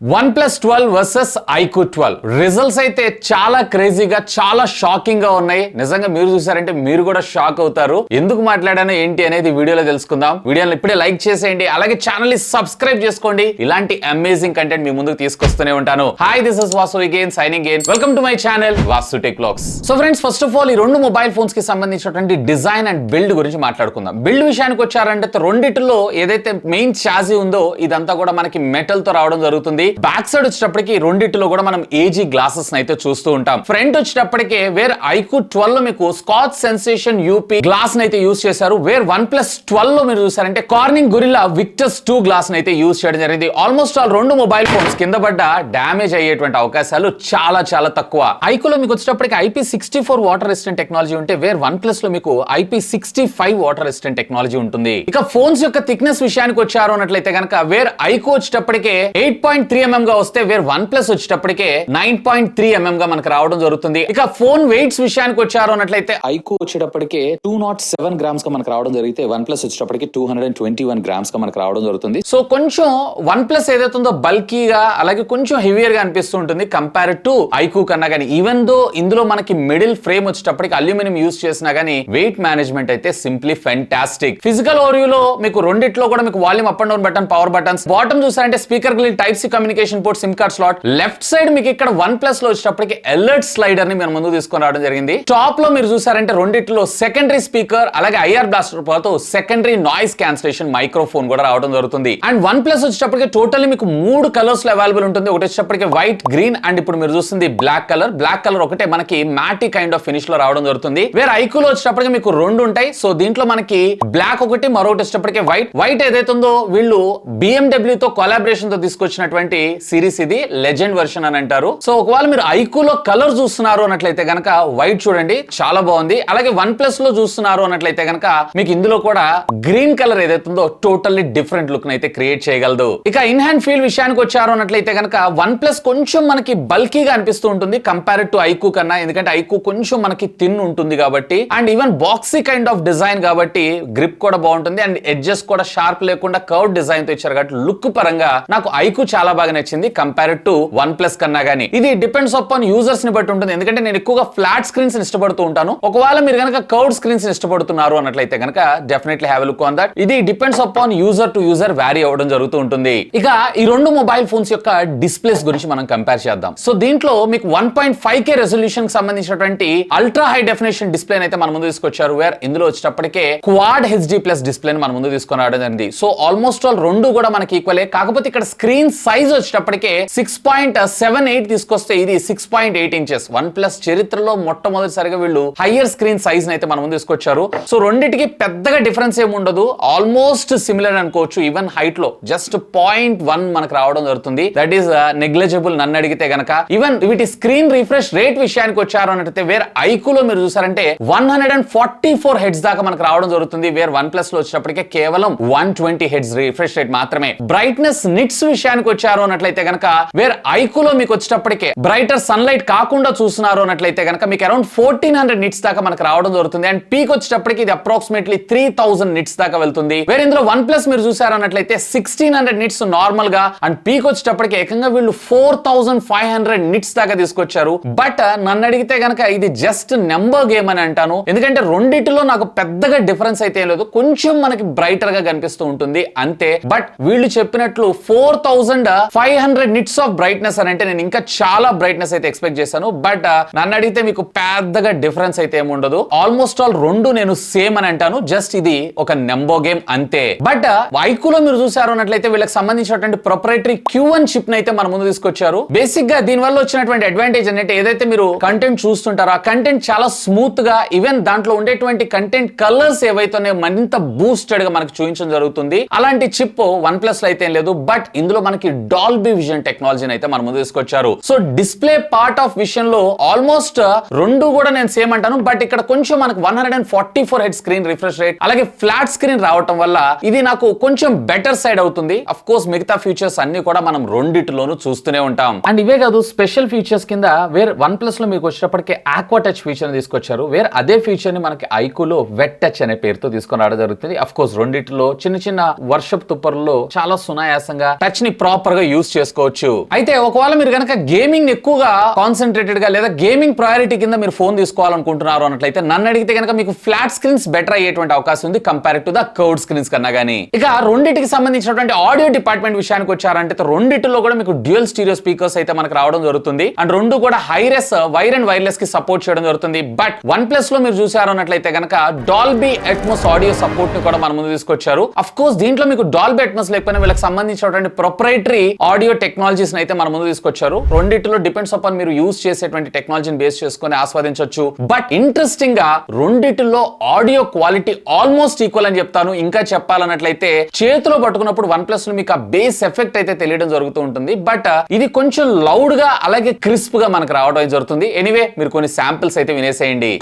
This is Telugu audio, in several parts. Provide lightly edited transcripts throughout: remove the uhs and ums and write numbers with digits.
OnePlus 12 వర్సెస్ iQOO 12 రిజల్ట్స్ అయితే చాలా క్రేజీగా చాలా షాకింగ్ గా ఉన్నాయి. నిజంగా మీరు చూసారంటే మీరు కూడా షాక్ అవుతారు. ఎందుకు మాట్లాడానో ఏంటి అనేది వీడియోలో తెలుసుకుందాం. వీడియోని ఇప్పుడే లైక్ చేసేయండి, అలాగే ఛానల్ ని సబ్స్క్రైబ్ చేసుకోండి. ఇలాంటి అమేజింగ్ కంటెంట్ మీ ముందుకు తీసుకొస్తూనే ఉంటాను. Hi, this is Vasu again signing in. Welcome to my channel Vasu tech vlogs. So friends, first of all ఈ రెండు మొబైల్ ఫోన్స్ కి సంబంధించినటువంటి డిజైన్ అండ్ బిల్డ్ గురించి మాట్లాడుకుందాం. బిల్డ్ విషయానికి వచ్చారంటే రెండిటిలో ఏదైతే మెయిన్ చాసీ ఉందో ఇదంతా కూడా మనకి మెటల్ తో రావడం జరుగుతుంది. బ్యాక్ సైడ్ వచ్చేటప్పటికి రెండిటిలో కూడా మనం ఏజీ గ్లాసెస్ అయితే చూస్తూ ఉంటాం. ఫ్రంట్ వచ్చేటప్పటికి వేర్ iQOO 12 లో మీకు స్కాచ్ సెన్సేషన్ యూపీ గ్లాస్ అయితే యూజ్ చేశారు. వేర్ OnePlus 12 లో మీరు చూసారంటే కార్నింగ్ గొరిల్లా విక్టస్ 2 గ్లాస్ అయితే యూజ్ చేయడం జరిగింది. ఆల్మోస్ట్ ఆల్ రెండు మొబైల్ ఫోన్స్ కింద పడ్డ డ్యామేజ్ అయ్యేటువంటి అవకాశాలు చాలా చాలా తక్కువ. iQOO లో మీకు వచ్చేటప్పటికి IP64 వాటర్ రెసిస్టెంట్ టెక్నాలజీ ఉంటే వేర్ OnePlus లో మీకు IP65 వాటర్ రెసిస్టెంట్ టెక్నాలజీ ఉంటుంది. ఇక ఫోన్స్ యొక్క థిక్నెస్ విషయానికి వచ్చారు అన్నట్లయితే కనుక వేర్ iQOO వచ్చేటప్పటికే 8.3 mm గా వస్తే వేర్ OnePlus వచ్చేటప్పటికే 9.3 mm గా మనకు రావడం జరుగుతుంది. ఇక ఫోన్ వెయిట్స్ విషయానికి వచ్చారు అన్నట్లయితే iQOO వచ్చేటప్పటికే 207 grams గా మనకు రావడం జరిగితే OnePlus వచ్చేటప్పటికి 221 grams గా మనకు రావడం జరుగుతుంది. సో కొంచెం OnePlus ఏదైతుందో బల్కీగా అలాగే కొంచెం హెవియర్ గా అనిపిస్తూ ఉంటుంది కంపేర్ టు iQOO కన్నా. కానీ ఈవెన్ దో ఇందులో మనకి మిడిల్ ఫ్రేమ్ వచ్చేటప్పటికి అల్యూమినియం యూజ్ చేసినా గానీ వెయిట్ మేనేజ్మెంట్ అయితే సింప్లీ ఫెంటాస్టిక్. ఫిజికల్ ఓరియోలో మీకు రెండిట్లో కూడా మీకు volume up and down button, power buttons, bottom చూసారంటే speaker grill, type C communication port, SIM card slot. Left side మీకు ఇక్కడ OnePlus లో వచ్చేటప్పటికి అలర్ట్ స్లైడర్ ని మనం ముందు తీసుకొని రావడం జరిగింది. టాప్ లో మీరు చూసారంటే రెండిట్లో సెకండరీ స్పీకర్ అలాగే ఐఆర్ బ్లాస్టర్ పాటు సెకండరీ నాయిస్ క్యాన్సిలేషన్ మైక్రోఫోన్ కూడా రావడం జరుగుతుంది. అండ్ OnePlus వచ్చేటప్పటికి టోటల్లీ మీకు 3 కలర్స్ లో అవైలబుల్ ఉంటుంది. ఒకటి వచ్చేటప్పటికి వైట్, గ్రీన్ అండ్ ఇప్పుడు మీరు చూస్తుంది బ్లాక్ కలర్. బ్లాక్ కలర్ ఒకటే మనకి మ్యాటీ కైండ్ ఆఫ్ ఫినిష్ లో రావడం జరుగుతుంది. వేరే iQOO లో వచ్చేటప్పటికి మీకు రెండు ఉంటాయి. సో దీంట్లో మనకి బ్లాక్ ఒకటి, మరొకటి వచ్చేటప్పటికి వైట్. వైట్ ఏదైతే ఉందో వీళ్ళు BMW తో కొలాబరేషన్ తో తీసుకొచ్చినటువంటి సిరీస్ ఇది లెజెండ్ వర్షన్ అని అంటారు. సో ఒకవేళ మీరు iQOO లో కలర్ చూస్తున్నారు అన్నట్లయితే గనక వైట్ చూడండి, చాలా బాగుంది. అలాగే OnePlus లో చూస్తున్నారు అన్నట్లయితే గనక మీకు ఇందులో కూడా గ్రీన్ కలర్ ఏదైతే ఉందో టోటల్లీ డిఫరెంట్ లుక్ అయితే క్రియేట్ చేయగలదు. ఇక ఇన్ హ్యాండ్ ఫీల్ విషయానికి వచ్చారు అన్నట్లయితే గనక OnePlus కొంచెం మనకి బల్కీగా అనిపిస్తూ ఉంటుంది కంపేర్ టు iQOO కన్నా. ఎందుకంటే iQOO కొంచెం మనకి థిన్ ఉంటుంది కాబట్టి and even boxy kind of design కాబట్టి గ్రిప్ కూడా బాగుంటుంది అండ్ ఎడ్జెస్ కూడా షార్ప్ లేకుండా కర్వ్ డిజైన్ తో ఇచ్చారు కాబట్టి లుక్ పరంగా నాకు iQOO చాలా బాగా నచ్చింది కంపేర్ టు OnePlus కన్నా. గానీ ఇది డిపెండ్స్ అపాన్ యూజర్స్ ని బట్టి ఉంటుంది. ఎందుకంటే నేను ఎక్కువగా ఫ్లాట్ స్క్రీన్స్ ఇష్టపడుతూ ఉంటాను. ఒకవేళ మీరు గనక కర్వ్డ్ స్క్రీన్స్ ఇష్టపడుతున్నారు అన్నట్లయితే గనక definitely have a look on that. ఇది depends upon user to user vary అవ్వడం జరుగుతూ ఉంటుంది. ఇక ఈ రెండు మొబైల్ ఫోన్స్ యొక్క డిస్ప్లేస్ గురించి మనం కంపేర్ చేద్దాం. సో దీంట్లో మీకు 1.5K రెజల్యూషన్ కి సంబంధించినటువంటి అల్ట్రా హై డెఫినేషన్ డిస్ప్లే అయితే మన ముందు తీసుకొచ్చారు. వేర్ ఇందులో వచ్చేటప్పటికే క్వాడ్ HD+ డిస్ప్లే మన ముందు తీసుకొని రావడం జరిగింది. సో ఆల్మోస్ట్ ఆల్ రెండు కూడా మనకి ఈక్వలే. కాకపోతే ఇక్కడ స్క్రీన్ సైజ్ వచ్చేటప్పటికే 6.78 తీసుకొస్తే ఇది 6.8 inches. OnePlus చరిత్రలో మొట్టమొదటిసారిగా వీళ్ళు హయ్యర్ స్క్రీన్ సైజ్ అయితే మన ముందు తీసుకొచ్చారు. సో రెండిటికి పెద్దగా డిఫరెన్స్ ఏమి ఉండదు, ఆల్మోస్ట్ సిమిలర్ అనుకోవచ్చు. ఈవెన్ హైట్ లో జస్ట్ 0.1 మనకు రావడం జరుగుతుంది. దట్ ఈస్ నెగ్లిజిబుల్ నన్ను అడిగితే గనక. ఈవెన్ వీటి స్క్రీన్ రిఫ్రెష్ రేట్ విషయానికి వచ్చారు అన్నట్లయితే వేర్ iQOO లో మీరు చూసారంటే 144 హెడ్స్ దాకా మనకు రావడం జరుగుతుంది. వేర్ OnePlus లో వచ్చినప్పటికే కేవలం 120 హెడ్స్ రిఫ్రెష్ రేట్ మాత్రమే. బ్రైట్నెస్ నిట్స్ విషయానికి వచ్చారు అన్నట్లయితే గనక వేర్ iQOO లో మీకు వచ్చేటప్పటికే బ్రైటర్ సన్లైట్ కాకుండా చూస్తున్నారు అన్నట్లయితే గనక మీకు అరౌండ్ 1400 నిట్స్ దాకా మనకు రావడం జరుగుతుంది. అండ్ పీక్ వచ్చేటప్పటికి ఇది అప్రాక్సిమేట్లీ 3000 నిట్స్ దాకా వెళ్తుంది. వేరే ఇందులో OnePlus మీరు చూసారు అన్నట్లయితే 1600 నిట్స్ నార్మల్ గా అండ్ పీక్ వచ్చేటప్పటికి ఏకంగా వీళ్ళు 4500 నిట్స్ దాకా తీసుకొచ్చారు. బట్ నన్ను అడిగితే గనక ఇది జస్ట్ నెంబర్ గేమ్ అని అంటాను. ఎందుకంటే రెండిటిలో నాకు పెద్దగా డిఫరెన్స్ అయితే లేదు, కొంచెం మనకి బ్రైటర్ గా కనిపిస్తూ ఉంటుంది అంతే. బట్ వీళ్ళు చెప్పినట్లు 4500 నిట్స్ ఆఫ్ బ్రైట్నెస్ అని అంటే నేను ఇంకా చాలా బ్రైట్నెస్ అయితే ఎక్స్పెక్ట్ చేశాను. బట్ నన్ను అడిగితే మీకు పెద్దగా డిఫరెన్స్ అయితే ఏమి ఉండదు. ఆల్మోస్ట్ ఆల్ రెండు నేను సేమ్ అని అంటాను. జస్ట్ ఇది ఒక నెంబర్ గేమ్ అంతే. బట్ iQOO లో మీరు చూసారు అన్నట్లయితే వీళ్ళకి సంబంధించినటువంటి ప్రొప్రైటరీ Q1 చిప్ అయితే మన ముందు తీసుకొచ్చారు. బేసిక్ గా దీని వల్ల వచ్చినటువంటి అడ్వాంటేజ్ అంటే ఏదైతే మీరు కంటెంట్ చూస్తుంటారో ఆ కంటెంట్ చాలా స్మూత్ గా ఈవెన్ దాంట్లో ఉండేటువంటి కంటెంట్ కలర్స్ ఏవైతే మరింత బూస్టెడ్ గా మనకు చూపించడం జరుగుతుంది. అలాంటి చిప్ OnePlus లో అయితే లేదు. బట్ ఇందులో మనకి డాల్బీ విజన్ టెక్నాలజీని అయితే మన ముందు తీసుకొచ్చారు. సో డిస్ప్లే పార్ట్ ఆఫ్ విషయంలో ఆల్మోస్ట్ రెండు కూడా నేను సేమ్ అంటాను. బట్ ఇక్కడ కొంచెం మనకు 144 హెడ్ స్క్రీన్ రిఫ్రెష్ రేట్ అలాగే ఫ్లాట్ స్క్రీన్ రావటం వల్ల ఇది నాకు కొంచెం బెటర్ సైడ్ అవుతుంది. అఫ్ కోర్స్ మిగతా ఫీచర్స్ అన్ని కూడా మనం రెండిటిలోనూ చూస్తూనే ఉంటాం. అండ్ ఇవే కాదు, స్పెషల్ ఫీచర్స్ కింద వేర్ OnePlus లో మీకు వచ్చేటప్పటికి ఆక్వా టచ్ ఫీచర్ తీసుకొచ్చారు. వేర్ అదే ఫీచర్ ని మనకి iQOO లో వెట్ టచ్ అనే పేరుతో తీసుకొని రావడం జరుగుతుంది. అఫ్ కోర్స్ రెండిటిలో చిన్న చిన్న వర్షపు తుప్పర్లో చాలా సునాయాసంగా టచ్ ని ప్రాపర్ గా యూస్ చేసుకోవచ్చు. అయితే ఒకవేళ మీరు కనుక గేమింగ్ ఎక్కువగా కాన్సన్ట్రేటెడ్ గా లేదా గేమింగ్ ప్రయారిటీ కింద మీరు ఫోన్ తీసుకోవాలనుకుంటున్నారు అన్నట్లయితే నన్ను అడిగితే కనుక మీకు ఫ్లాట్ స్క్రీన్స్ బెటర్ అయ్యేటువంటి అవకాశం ఉంది compare to the curved screens కన్నా గానీ. ఇక రెండింటికి సంబంధించినటువంటి ఆడియో డిపార్ట్మెంట్ విషయానికి వచ్చారంటే రెండిటిలో కూడా మీకు డ్యూయల్ స్టీరియో స్పీకర్స్ అయితే మనకు రావడం జరుగుతుంది. అండ్ రెండు కూడా హైరెస్ వైర్ అండ్ వైర్లెస్ కి సపోర్ట్ చేయడం జరుగుతుంది. బట్ వన్ ప్లస్ లో మీరు చూసారు అన్నట్లయితే కనుక డాల్బీ అట్మోస్ ఆడియో సపోర్ట్ ని కూడా మన ముందు తీసుకొచ్చారు. అఫ్ కోర్స్ దీంట్లో మీకు డాల్బీ అట్మోస్ లేకపోయినా వీళ్ళకి సంబంధించినటువంటి ప్రొప్రైటరీ ఆడియో టెక్నాలజీస్ అయితే మన ముందు తీసుకొచ్చారు. రెండిటిలో డిపెండ్స్ అపాన్ మీరు యూజ్ చేసేటువంటి టెక్నాలజీని బేస్ చేసుకొని ఆస్వాదించవచ్చు. బట్ ఇంట్రెస్టింగ్ గా రెండిటిలో ఆడియో క్వాలిటీ ఆల్మోస్ట్ ఈక్వల్ అని చెప్తాను. ఇంకా చెప్పాలన్నట్లయితే చేతిలో పట్టుకున్నప్పుడు వన్ ప్లస్ లో మీకు ఆ బేస్ ఎఫెక్ట్ అయితే తెలియడం జరుగుతూ ఉంటుంది. బట్ ఇది కొంచెం లౌడ్ గా అలాగే క్రిస్ప్ గా మనకు రావడం జరుగుతుంది. ఎనీవే మీరు కొన్ని శాంపిల్స్ అయితే వినేసేయండి.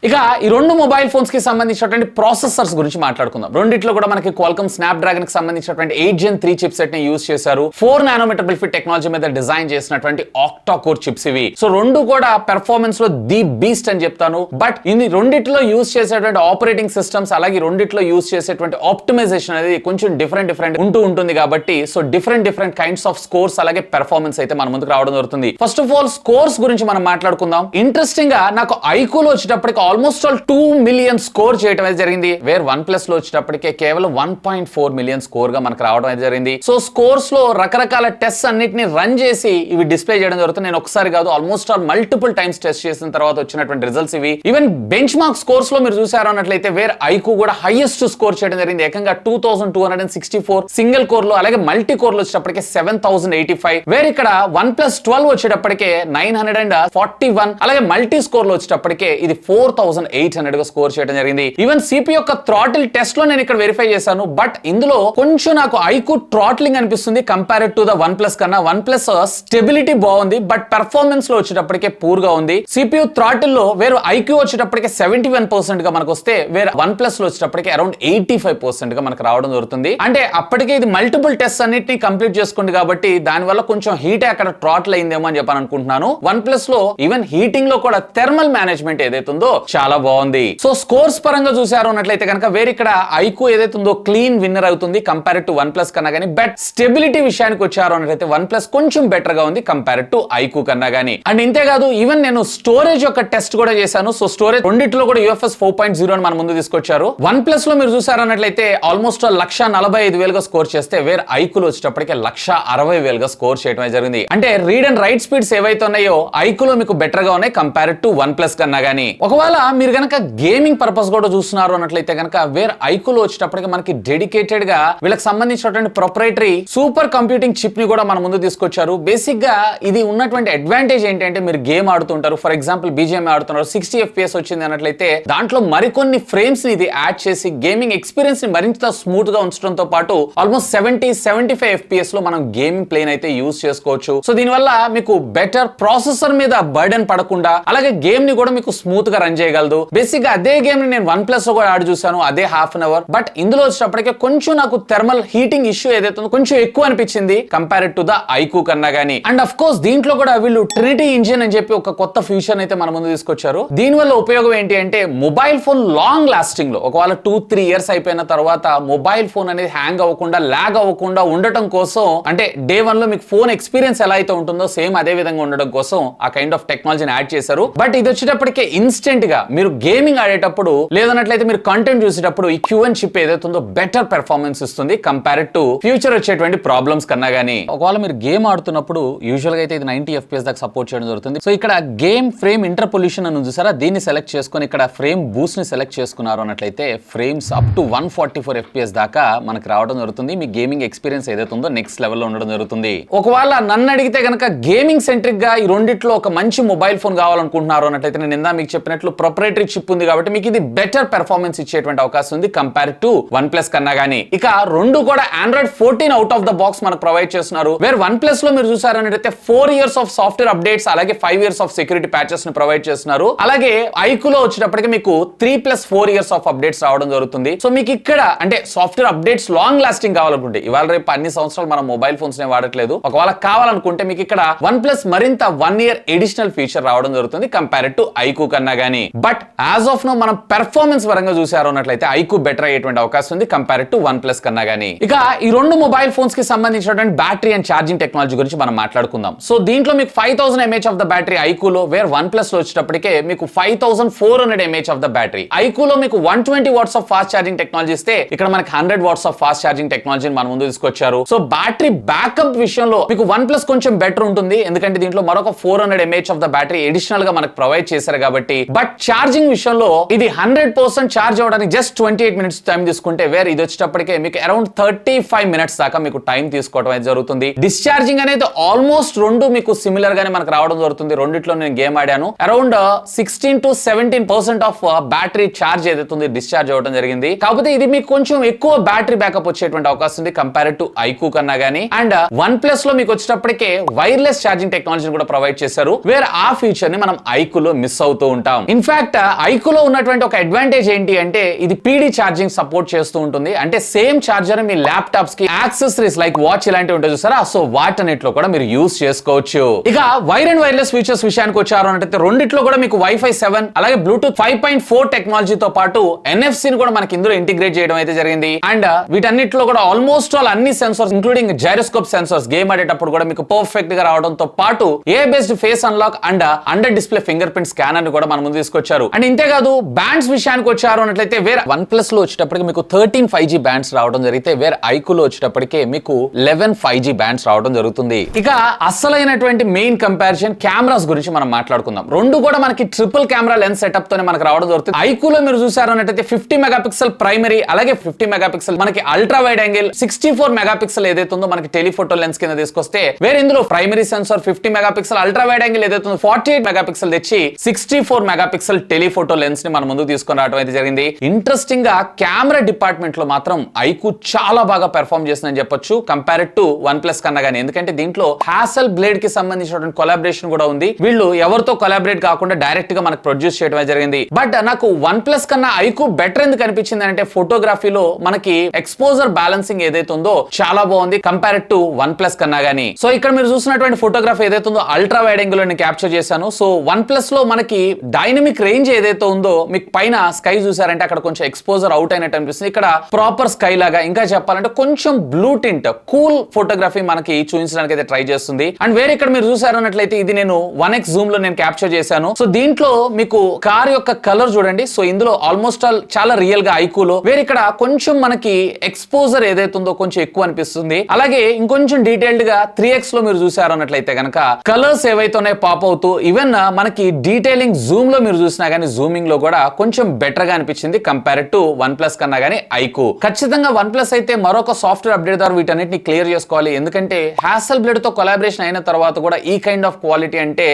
ఇక ఈ రెండు మొబైల్ ఫోన్స్ కి సంబంధించినటువంటి ప్రాసెసర్స్ గురించి మాట్లాడుకుందాం. రెండిట్లో కూడా మనకి క్వాల్కమ్ స్నాప్డ్రాగన్ కి సంబంధించినటువంటి 8 Gen 3 చిప్ సెట్ ని యూజ్ చేశారు. 4 nanometer బిల్ఫిట్ టెక్నాలజీ మీద డిజైన్ చేసినటువంటి ఆక్టా కోర్ చిప్స్ ఇవి. సో రెండు కూడా పెర్ఫార్మెన్స్ లో ది బీస్ట్ అని చెప్తాను. బట్ ఇన్ని రెండిట్లో యూజ్ చేసేటువంటి ఆపరేటింగ్ సిస్టమ్స్ అలాగే రెండిట్లో యూజ్ చేసేటువంటి ఆప్టిమైజేషన్ అనేది కొంచెం డిఫరెంట్ ఉంటుంది కాబట్టి so different kinds of scores అలాగే పెర్ఫార్మెన్స్ అయితే మన ముందుకు రావడం జరుగుతుంది. ఫస్ట్ ఆఫ్ ఆల్ స్కోర్స్ గురించి మనం మాట్లాడుకుందాం. ఇంట్రెస్టింగ్ గా నాకు ఐక్యూలో వచ్చేటప్పటికి ఆల్మోస్ట్ 2 million స్కోర్ చేయడం అయితే జరిగింది. వేర్ వన్ ప్లస్ లో వచ్చేటప్పటికే కేవలం 1.4 million స్కోర్ గా మనకు రావడం అయితే జరిగింది. సో స్కోర్స్ లో రకరకాల టెస్ట్ అన్నిటిని రన్ చేసి ఇవి డిస్ప్లే చేయడం జరుగుతుంది. నేను ఒకసారి కాదు ఆల్మోస్ట్ మల్టిపుల్ టైమ్స్ టెస్ట్ చేసిన తర్వాత వచ్చినటువంటి రిజల్ట్స్ ఇవి. ఈవెన్ బెంచ్ మార్క్ స్కోర్స్ లో మీరు చూసారు అన్నట్లయితే వేర్ ఐక్యూ కూడా హైయెస్ట్ స్కోర్ చేయడం జరిగింది. ఏకంగా 2264 సింగిల్ కోర్ లో అలాగే మల్టీ కోర్ లో వచ్చేటప్పటికే 7085. వేర్ ఇక్కడ వన్ ప్లస్ 12 వచ్చేటప్పటికే 941 అలాగే మల్టీ స్కోర్ లో వచ్చేటప్పటికే ఇది 4800 గా స్కోర్ చేయడం జరిగింది. ఈవెన్ సిపి యొక్క థ్రాటిల్ టెస్ట్ లో నేను ఇక్కడ వెరిఫై చేశాను. బట్ ఇందులో కొంచెం నాకు ఐక్యూ థ్రాట్లింగ్ అనిపిస్తుంది compare to the one plus కన్నా. వన్ ప్లస్ స్టెబిలిటీ బాగుంది బట్ పెర్ఫార్మెన్స్ లో వచ్చేటప్పటికే పూర్ గా ఉంది. సిపియు థ్రాటిల్ లో వేరు ఐక్యూ వచ్చేటప్పటికే 71% గా మనకు వస్తే వేరే వన్ ప్లస్ లో వచ్చేటప్పటికే అరౌండ్ 85% గా మనకు రావడం జరుగుతుంది. అంటే అప్పటికే ఇది మల్టిపుల్ టెస్ట్ అన్నిటిని కంప్లీట్ చేసుకుంది కాబట్టి దాని వల్ల కొంచెం హీట్ అక్కడ థ్రాటిల్ అయిందేమో అని చెప్పని అనుకుంటున్నాను. వన్ ప్లస్ లో ఈవెన్ హీటింగ్ లో కూడా థెర్మల్ మేనేజ్మెంట్ ఏదైతే ఉందో చాలా బాగుంది. సో స్కోర్స్ పరంగా చూసారు అన్నట్లయితే కనుక వేరే ఇక్కడ ఐక్యూ ఏదైతే ఉందో క్లీన్ విన్నర్ అవుతుంది కంపేర్ టు వన్ ప్లస్ కన్నా గానీ. బట్ స్టెబిలిటీ విషయానికి వచ్చారు అన్నట్లయితే వన్ ప్లస్ కొంచెం బెటర్ గా ఉంది కంపేర్ టు ఐక్యూ కన్నా గానీ. అండ్ ఇంతేకాదు ఈవెన్ నేను స్టోరేజ్ యొక్క టెస్ట్ కూడా చేశాను. సో స్టోరేజ్ రెండిట్లో కూడా UFS 4.0 అని మన ముందు తీసుకొచ్చారు. వన్ ప్లస్ లో మీరు చూసారు అన్నట్లయితే ఆల్మోస్ట్ 1,45,000 గా స్కోర్ చేస్తే వేరే ఐక్యూలో వచ్చేటప్పటికే 1,60,000 గా స్కోర్ చేయడం జరిగింది. అంటే రీడ్ అండ్ రైట్ స్పీడ్స్ ఏవైతే ఉన్నాయో ఐక్యూలో మీకు బెటర్ గా ఉన్నాయి కంపేర్ టు వన్ ప్లస్ కన్నా గానీ. ఒకవేళ మీరు గనక గేమింగ్ పర్పస్ కూడా చూస్తున్నారు అన్నట్లయితే కనుక వేర్ ఐక్యూలో వచ్చేటప్పటికి మనకి డెడికేటెడ్ గా వీళ్ళకి సంబంధించినటువంటి ప్రొప్రైటరీ సూపర్ కంప్యూటింగ్ చిప్ ని కూడా మన ముందు తీసుకొచ్చారు. బేసిక్ గా ఇది ఉన్నటువంటి అడ్వాంటేజ్ ఏంటంటే మీరు గేమ్ ఆడుతుంటారు, ఫర్ ఎగ్జాంపుల్ BGMI ఆడుతున్నారు, 60 FPS వచ్చింది అన్నట్లయితే దాంట్లో మరికొన్ని ఫ్రేమ్స్ ని ఇది యాడ్ చేసి గేమింగ్ ఎక్స్పీరియన్స్ ని మరింత స్మూత్ గా ఉంచడంతో పాటు ఆల్మోస్ట్ 70-75 FPS లో మనం గేమింగ్ ప్లేన్ అయితే యూజ్ చేసుకోవచ్చు. సో దీనివల్ల మీకు బెటర్ ప్రాసెసర్ మీద బర్డెన్ పడకుండా అలాగే గేమ్ ని కూడా మీకు స్మూత్ గా రన్ చేయగలదు. బేసిక్ గా అదే గేమ్ ని నేను వన్ ప్లస్ లో కూడా ఆడి చూసాను, అదే హాఫ్ అన్ అవర్. బట్ ఇందులో వచ్చేటప్పటికే కొంచెం నాకు థెర్మల్ హీటింగ్ ఇష్యూ ఏదైతే ఉందో కొంచెం ఎక్కువ అనిపించింది కంపేర్ టు ద ఐక్యూ కన్నా గానీ. అండ్ అఫ్ కోర్స్ దీంట్లో కూడా వీళ్ళు ట్రినిటీ ఇంజిన్ అని చెప్పి ఒక కొత్త ఫ్యూచర్ అయితే మన ముందు తీసుకొచ్చారు. దీని వల్ల ఉపయోగం ఏంటి అంటే మొబైల్ ఫోన్ లాంగ్ లాస్టింగ్ లో ఒకవేళ 2-3 years అయిపోయిన తర్వాత మొబైల్ ఫోన్ అనేది హ్యాంగ్ అవ్వకుండా లాగ్ అవ్వకుండా ఉండటం కోసం, అంటే డే 1 లో మీకు ఫోన్ ఎక్స్పీరియన్స్ ఎలా అయితే ఉంటుందో సేమ్ అదే విధంగా ఉండడం కోసం ఆ కైండ్ ఆఫ్ టెక్నాలజీని యాడ్ చేశారు. బట్ ఇది వచ్చేటప్పటికే ఇన్స్టెంట్ గా మీరు గేమింగ్ ఆడేటప్పుడు లేదన్నట్లయితే మీరు కంటెంట్ చూసేటప్పుడు ఈ Q1 చిప్ ఏదైతే ఉందో బెటర్ పెర్ఫార్మెన్స్ ఇస్తుంది కంపేర్ టు ఫ్యూచర్ వచ్చేటువంటి ప్రాబ్లమ్స్ కన్నా గానీ. ఒకవేళ మీరు గేమ్ ఆడుతున్నప్పుడు యూజువల్ గా అయితే ఇది 90 FPS దాకా సపోర్ట్ చేయడం జరుగుతుంది. సో ఇక్కడ గేమ్ ఫ్రేమ్ ఇంటర్పోల్యూషన్ అని చూసారా, దీన్ని సెలెక్ట్ చేసుకొని ఇక్కడ ఫ్రేమ్ బూస్ట్ ని సెలెక్ట్ చేసుకున్నారు అన్నట్లయితే ఫ్రేమ్స్ అప్ టు 144 FPS దాకా మనకు రావడం జరుగుతుంది. మీ గేమింగ్ ఎక్స్పీరియన్స్ ఏదైతే ఉందో నెక్స్ట్ లెవెల్లో ఉండడం జరుగుతుంది. ఒకవేళ నన్ను అడిగితే కనుక గేమింగ్ సెంట్రిక్ గా ఈ రెండిట్లో ఒక మంచి మొబైల్ ఫోన్ కావాలనుకుంటున్నారు అన్నట్లయితే నేను ఇందా మీకు చెప్పినట్లు ప్రొప్రైటరీ చిప్ ఉంది కాబట్టి మీకు ఇది బెటర్ పెర్ఫార్మెన్స్ ఇచ్చేటువంటి అవకాశం ఉంది కంపేర్ టు వన్ ప్లస్ కన్నా గానీ. ఇక రెండు కూడా Android 14 out of the box మనకు ప్రొవైడ్ చేస్తున్నారు. వేర్ వన్ ప్లస్ లో మీరు చూసారన్నట్లయితే 4 years ఆఫ్ సాఫ్ట్వేర్ అప్డేట్స్ అలాగే 5 years ఆఫ్ సెక్యూరిటీ ప్యాచెస్ ని ప్రొవైడ్ చేస్తున్నారు. అలాగే ఐక్యూలో వచ్చేటప్పటికి మీకు 3+4 years ఆఫ్ అప్డేట్స్ రావడం జరుగుతుంది. సో మీకు ఇక్కడ అంటే సాఫ్ట్వేర్ అప్డేట్స్ లాంగ్ లాస్టింగ్ కావాలనుకుంటే ఇవాళ రేపు అన్ని సంవత్సరాలు మనం మొబైల్ ఫోన్స్ నే వాడట్లేదు, ఒకవేళ కావాలనుకుంటే మీకు ఇక్కడ వన్ ప్లస్ మరింత 1 year ఎడిషనల్ ఫీచర్ రావడం జరుగుతుంది కంపేర్ టు ఐక్యూ కన్నా గానీ. బట్ యాజ్ ఆఫ్ నో మనం పెర్ఫార్మెన్స్ పరంగా చూసారు అన్నట్లయితే ఐక్యూ బెటర్ అయ్యేటువంటి అవకాశం ఉంది కంపేర్ టు వన్ ప్లస్ కన్నా గానీ. ఇక ఈ రెండు మొబైల్ ఫోన్స్ కి సంబంధించినటువంటి బ్యాటరీ అండ్ ఛార్జింగ్ టెక్నాలజీ గురించి మనం మాట్లాడుకుందాం. సో దీంట్లో మీకు 5000 mAh ఆఫ్ ద బ్యాటరీ ఐక్యూలో, వేర్ వన్ ప్లస్ లో వచ్చేటప్పటికే మీకు 5400 mAh ఆఫ్ ద బ్యాటరీ. ఐక్యూలో మీకు 120 watts of fast charging technology ఇస్తే ఇక్కడ మనకి 100 వాట్స్ ఆఫ్ ఫాస్ట్ ఛార్జింగ్ టెక్నాలజీని మన ముందు తీసుకొచ్చారు. సో బ్యాటరీ బ్యాకప్ విషయంలో మీకు వన్ ప్లస్ కొంచెం బెటర్ ఉంటుంది, ఎందుకంటే దీంట్లో మరొక 400 mAh of the battery additional గా మనకు ప్రొవైడ్ చేశారు కాబట్టి. బట్ ఛార్జింగ్ విషయంలో ఇది 100% ఛార్జ్ అవడానికి జస్ట్ 28 minutes టైం తీసుకుంటే, వేర్ ఇది వచ్చేటప్పటికే మీకు అరౌండ్ 35 minutes దాకా మీకు టైం తీసుకోవడం అయితే జరుగుతుంది. డిశ్చార్జింగ్ అనేది ఆల్మోస్ట్ రెండు మీకు సిమిలర్ గానే మనకు రావడం జరుగుతుంది. రెండిట్లో నేను గేమ్ ఆడాను. Around 16 to 17% of battery charge ఏదైతే డిశ్చార్జ్ అవ్వడం జరిగింది. కాకపోతే ఇది మీకు కొంచెం ఎక్కువ బ్యాటరీ బ్యాకప్ వచ్చేటువంటి అవకాశం ఉంది కంపేర్ టు ఐక్యూ కన్నా గానీ. అండ్ వన్ ప్లస్ లో మీకు వచ్చేటప్పటికే వైర్లెస్ ఛార్జింగ్ టెక్నాలజీని కూడా ప్రొవైడ్ చేశారు, వేర్ ఆ ఫీచర్ ని మనం ఐక్యూలో మిస్ అవుతూ ఉంటాం. ఇన్ఫాక్ట్ ఐక్యూలో ఉన్నటువంటి ఒక అడ్వాంటేజ్ ఏంటి అంటే ఇది పీడీ ఛార్జింగ్ సపోర్ట్ చేస్తూ ఉంటుంది. అంటే సేమ్ ఛార్జర్ మీ ల్యాప్టాప్స్ కి యాక్సెసరీస్ లైక్ వాచ్ ఇలాంటివి ఉంటాయి చూసారా, సో వాటన్నిటిలో కూడా మీరు యూస్ చేసుకోవచ్చు. ఇక వైర్ అండ్ వైర్లెస్ ఫీచర్స్ విషయానికి వచ్చారు అంటే రెండిట్లో కూడా మీకు వైఫై 7 అలాగే బ్లూటూత్ 5.4 టెక్నాలజీతో పాటు NFC ని కూడా మనకి ఇందులో ఇంటిగ్రేట్ చేయడం అయితే జరిగింది. అండ్ వీటన్నిటిలో కూడా ఆల్మోస్ట్ ఆల్ అన్ని sensors including gyroscope sensors game ఆడేటప్పుడు కూడా మీకు పర్ఫెక్ట్ గా రావడంతో పాటు based face unlock and under display finger print scanner ని కూడా మన ముందు తీసుకొచ్చారు. అండ్ ఇంతేకాదు బ్యాండ్స్ విషయానికి వచ్చారు అన్నట్లయితే వేరే వన్ ప్లస్ లో వచ్చేటప్పటికి మీకు 13 5G బ్యాండ్స్ రావడం జరిగితే, వేరే ఐక్యూలో వచ్చేటప్పటికే మీకు 11 5G బ్యాండ్స్ రావడం జరుగుతుంది. ఇక అసలైనటువంటి మెయిన్ కంపారిజన్ కెమెరాస్ గురించి మనం మాట్లాడుకుందాం. రెండు కూడా మనకి ట్రిపుల్ కెమెరా లెన్స్ సెటప్ తోనే మనకు రావడం జరుగుతుంది. ఐక్యూలో మీరు చూసారు అన్నట్లయితే 50 మెగాపిక్సెల్ ప్రైమరీ అలాగే 50 మెగాపిక్సెల్ మనకి అల్ట్రా వైడ్ యాంగిల్, 64 మెగాపిక్సెల్ ఏదైతే ఉందో మనకి టెలిఫోటో లెన్స్ కింద తీసుకొస్తే, వేరే ఇందులో primary censor 50 megapixel, ultra wide angle ఏదైతే ఉందో 48 మెగాపిక్సెల్ తెచ్చి 64 మెగాపిక్సెల్ టెలిఫోటో లెన్స్ ని మన ముందు తీసుకొని రావడం అయితే జరిగింది. ఇంట్రెస్టింగ్ గా కెమెరా డిపార్ట్మెంట్ లో మాత్రం ఐక్యూ చాలా బాగా పెర్ఫార్మ్ చేసిందని చెప్పొచ్చు కంపేర్ టు వన్ ప్లస్ కన్నా గానీ. ఎందుకంటే దీంట్లో హ్యాసెల్ బ్లేడ్ కి సంబంధించినటువంటి కొలాబరేషన్ కూడా ఉంది. వీళ్ళు ఎవరితో కొలాబరేట్ కాకుండా డైరెక్ట్ గా మనకు ప్రొడ్యూస్ చేయడం జరిగింది. బట్ నాకు వన్ ప్లస్ కన్నా ఐక్యూ బెటర్ ఎందుకు అనిపించింది అంటే ఫోటోగ్రఫీలో మనకి ఎక్స్పోజర్ బ్యాలెన్సింగ్ ఏదైతే ఉందో చాలా బాగుంది కంపేర్ టు వన్ ప్లస్ కన్నా గానీ. సో ఇక్కడ మీరు చూసినటువంటి ఫోటోగ్రఫీ ఏదైతే ఉందో అల్ట్రా వైడ్ యాంగిల్ లో నేను క్యాప్చర్ చేశాను. సో వన్ ప్లస్ లో మనకి డైనమిక్ రేంజ్ ఏదైతే ఉందో మీకు పైన స్కై చూసారంటే అక్కడ కొంచెం ఎక్స్పోజర్ అవుట్ అయినట్టు అనిపిస్తుంది. ఇక్కడ ప్రాపర్ స్కై లాగా, ఇంకా చెప్పాలంటే కొంచెం బ్లూ టింట్ కూల్ ఫోటోగ్రఫీ మనకి చూపించడానికి అయితే ట్రై చేస్తుంది. అండ్ వేరే ఇక్కడ మీరు చూసారన్నట్లయితే ఇది నేను 1x జూమ్ లో నేను క్యాప్చర్ చేశాను. సో దీంట్లో మీకు కార్ యొక్క కలర్ చూడండి. సో ఇందులో ఆల్మోస్ట్ ఆల్ చాలా రియల్ గా ఐక్యూలో, వేరే ఇక్కడ కొంచెం మనకి ఎక్స్పోజర్ ఏదైతే ఉందో కొంచెం ఎక్కువ అనిపిస్తుంది. అలాగే ఇంకొంచెం డీటెయిల్డ్ గా 3x లో మీరు చూసారు అన్నట్లయితే కనుక కలర్స్ ఏవైతే ఉన్నాయో పాప్ అవుతూ, ఈవెన్ మనకి డీటెయిలింగ్ జూమ్ లో మీరు చూసినా గానీ జూమింగ్ లో కూడా కొంచెం బెటర్ గా అనిపించింది కంపేర్ టు వన్ ప్లస్ కన్నా గానీ ఐక్యూ. ఖచ్చితంగా వన్ ప్లస్ అయితే మరొక సాఫ్ట్వేర్ అప్డేట్ ద్వారా వీటన్నిటిని క్లియర్ చేసుకోవాలి. ఎందుకంటే హ్యాసెల్ బ్లేడ్ తో కొలాబరేషన్ అయిన తర్వాత కూడా ఈ కైండ్ ఆఫ్ క్వాలిటీ అంటే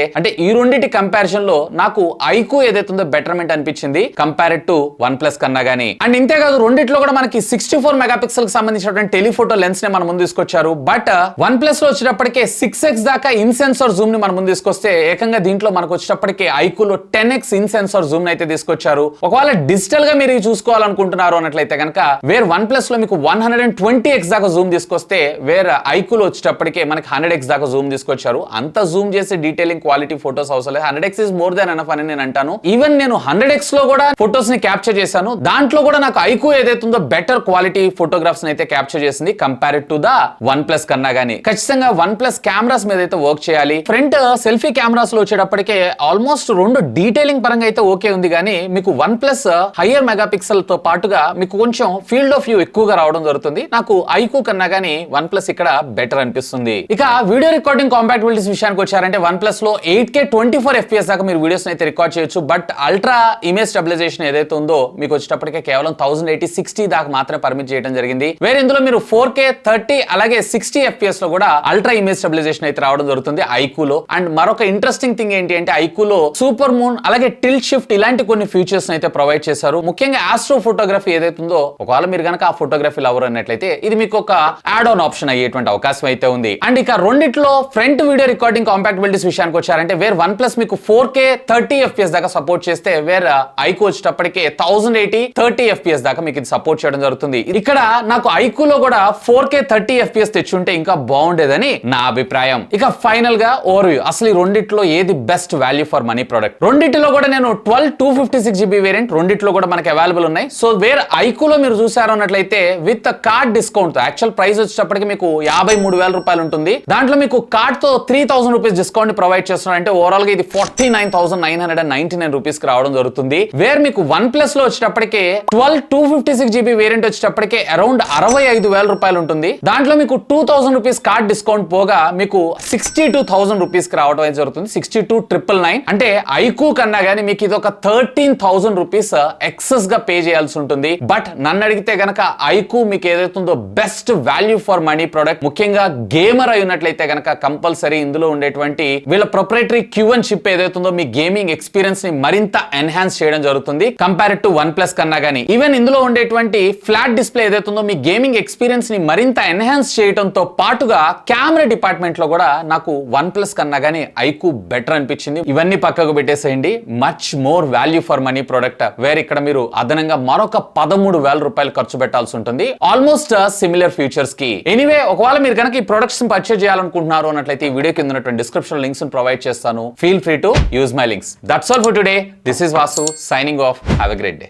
ఈ రెండింటి కంపారిజన్ లో నాకు ఐక్యూ ఏదైతే ఉందో బెటర్మెంట్ అనిపించింది కంపేర్ టు వన్ ప్లస్ కన్నా గానీ. అండ్ ఇంతేకాదు రెండిట్లో కూడా మనకి 64 మెగాపిక్సెల్ కి సంబంధించినటువంటి టెలిఫోటో లెన్స్ ని మన ముందు తీసుకొచ్చారు. బట్ వన్ ప్లస్ లో వచ్చేటప్పటికే 6x దాకా ఇన్ సెన్సార్ జూమ్ ని మన ముందు తీసుకొస్తే, ఏకంగా దీంట్లో మనకు వచ్చేటప్పటికే ఐక్యూలో 10x ఇన్ సెన్సార్ జూమ్ అయితే తీసుకొచ్చారు. ఒకవేళ డిజిటల్ గా మీరు చూసుకోవాలనుకుంటున్నారు అన్నట్లయితే కనుక వేర్ వన్ ప్లస్ లో మీకు 120x దాకా జూమ్ తీసుకొస్తే, వేర్ ఐక్యూలో వచ్చేటప్పటికే మనకి 100x దాకా జూమ్ తీసుకొచ్చారు. అంత జూమ్ చేసి డీటెయిలింగ్ క్వాలిటీ ఫోటోస్ అవసరం లేదు. 100x is more than enough అని నేను అంటాను. ఈవెన్ నేను 100x లో కూడా ఫోటోస్ ని క్యాప్చర్ చేశాను. దాంట్లో కూడా నాకు ఐక్యూ ఏదైతే ఉందో బెటర్ క్వాలిటీ ఫోటోగ్రాఫ్స్ అయితే క్యాప్చర్ చేసింది compare to the one plus కన్నా గానీ. ఖచ్చితంగా వన్ ప్లస్ కెమెరాస్ మీద అయితే వర్క్ చేయాలి. ఫ్రంట్ సెల్ఫీ కెమెరాస్ లో వచ్చేటప్పటికే ఆల్మోస్ట్ రెండు డీటెయిలింగ్ పరంగా అయితే ఓకే ఉంది, కానీ మీకు వన్ ప్లస్ హయ్యర్ మెగాపిక్సెల్ తో పాటుగా మీకు కొంచెం ఫీల్డ్ ఆఫ్ వ్యూ ఎక్కువగా రావడం జరుగుతుంది. నాకు ఐక్యూ కన్నా గానీ వన్ ప్లస్ ఇక్కడ బెటర్ అనిపిస్తుంది. ఇక వీడియో రికార్డింగ్ కాంపాటబిలిటీస్ విషయానికి వచ్చారంటే వన్ ప్లస్ లో 8K 24 FPS దాకా మీరు వీడియోస్ అయితే రికార్డ్ చేయొచ్చు. బట్ అల్ట్రా ఇమేజ్ స్టెబిలైజేషన్ ఏదైతే ఉందో మీకు వచ్చేటప్పటికే కేవలం 1080-60 దాకా మాత్రమే పర్మిట్ చేయడం జరిగింది. వేరే ఇందులో మీరు 4K 30 అలాగే 60 FPS లో కూడా అల్ట్రా ఇమేజ్ స్టెబిలైజేషన్ అయితే రావడం జరుగుతుంది ఐక్యూలో. అండ్ మరొక ఇంట్రెస్టింగ్ థింగ్ ఏంటి అంటే ఐక్యూలో సూపర్ మూన్ అలాగే టిల్ట్ షిఫ్ట్ ఇలాంటి కొన్ని ఫీచర్స్ అయితే ప్రొవైడ్ చేశారు. ముఖ్యంగా ఆస్ట్రో ఫోటోగ్రఫీ ఏదైతే ఉందో, ఒకవేళ మీరు కనుక ఆ ఫోటోగ్రఫీ లవర్ అన్నట్లయితే ఇది మీకు ఒక యాడ్ ఆన్ ఆప్షన్ అయ్యేటువంటి అవకాశం అయితే ఉంది. అండ్ ఇక రెండిట్లో ఫ్రంట్ వీడియో రికార్డింగ్ కాంపాటబిలిటీస్ విషయానికి వచ్చారంటే వేర్ వన్ ప్లస్ మీకు 4K 30 FPS దాకా సపోర్ట్ చేస్తే, వేర్ ఐక్యూ వచ్చేటప్పటికే 1080 30 FPS దాకా మీకు ఇది సపోర్ట్ చేయడం జరుగుతుంది. ఇక్కడ నాకు ఐక్యూలో కూడా 4K 30 FPS తెచ్చుంటే ఇంకా బాగుండేదని నా అభిప్రాయం. ఇక ఫైనల్ గా ఓవర్వ్యూ, అసలు ఈ రెండిట్లో ఏది best value for money product? రెండిట్లో కూడా కూడా నేను 12/256GB వేరియంట్ రెండిట్లో కూడా మనకి అవైలబుల్ ఉన్నాయి. సో వేర్ ఐక్యూలో మీరు చూసారు అన్నట్లయితే with card discount actual price వచ్చేటప్పటికి మీకు 53,000 రూపాయలు ఉంటుంది. దాంట్లో మీకు కార్డ్ తో 3,000 రూపీస్ డిస్కౌంట్ ప్రొవైడ్ చేస్తున్నారు. అంటే ఓవరాల్ గా ఇది 49,999 రూపీస్ కి రావడం జరుగుతుంది. వేర్ మీకు OnePlus లో వచ్చేటప్పటికి 12/256GB వేరియంట్ వచ్చేటప్పటికి అరౌండ్ 65,000 రూపాయలు ఉంటుంది. దాంట్లో మీకు 2,000 రూపీస్ కార్డ్ డిస్కౌంట్ పోగా మీకు 62,000 రూపీస్ కి రావడం అయితే జరుగుతుంది. 62,999 అంటే ఐక్యూ కన్నా గానీ మీకు ఇది ఒక 13,000 రూపీస్ ఎక్సెస్ గా పే చేయాల్సి ఉంటుంది. బట్ నన్ను అడిగితే గనక ఐక్యూ మీకు ఏదైతుందో best value for money product. ముఖ్యంగా గేమర్ అయి ఉన్నట్లయితే గనక కంపల్సరీ ఇందులో ఉండేటువంటి వీళ్ళ ప్రొప్రైటరీ Q1 చిప్ ఏదైతుందో మీ గేమింగ్ ఎక్స్పీరియన్స్ ని మరింత ఎన్హాన్స్ చేయడం జరుగుతుంది కంపేర్డ్ టు OnePlus కన్నా గానీ. ఈవెన్ ఇందులో ఉండేటువంటి ఫ్లాట్ డిస్ప్లే ఏదైతుందో మీ గేమింగ్ ఎక్స్పీరియన్స్ ని మరింత ఎన్హాన్స్ చేయడంతో పాటుగా కెమెరా డిపార్ట్మెంట్ లో కూడా నాకు OnePlus కన్నా గానీ ఐక్యూ బెటర్ అనిపించింది. ఇవన్నీ పక్కకు పెట్టేసేయండి. Much more value for money product where ఇక్కడ మీరు అదనంగా మరొక 13,000 రూపాయలు ఖర్చు పెట్టాల్సి ఉంటుంది ఆల్మోస్ట్ సిమిలర్ ఫీచర్స్ కి. ఎనీవే ఒకవేళ మీరు కనుక ఈ ప్రొడక్ట్స్ పర్చేజ్ చేయాలనుకుంటున్నారు అన్నట్లయితే ఈ వీడియో కింద ఉన్నటువంటి డిస్క్రిప్షన్ లింక్స్ ప్రొవైడ్ చేస్తాను. Feel free to use my links. That's all for today. This is Vasu signing off. Have a great day.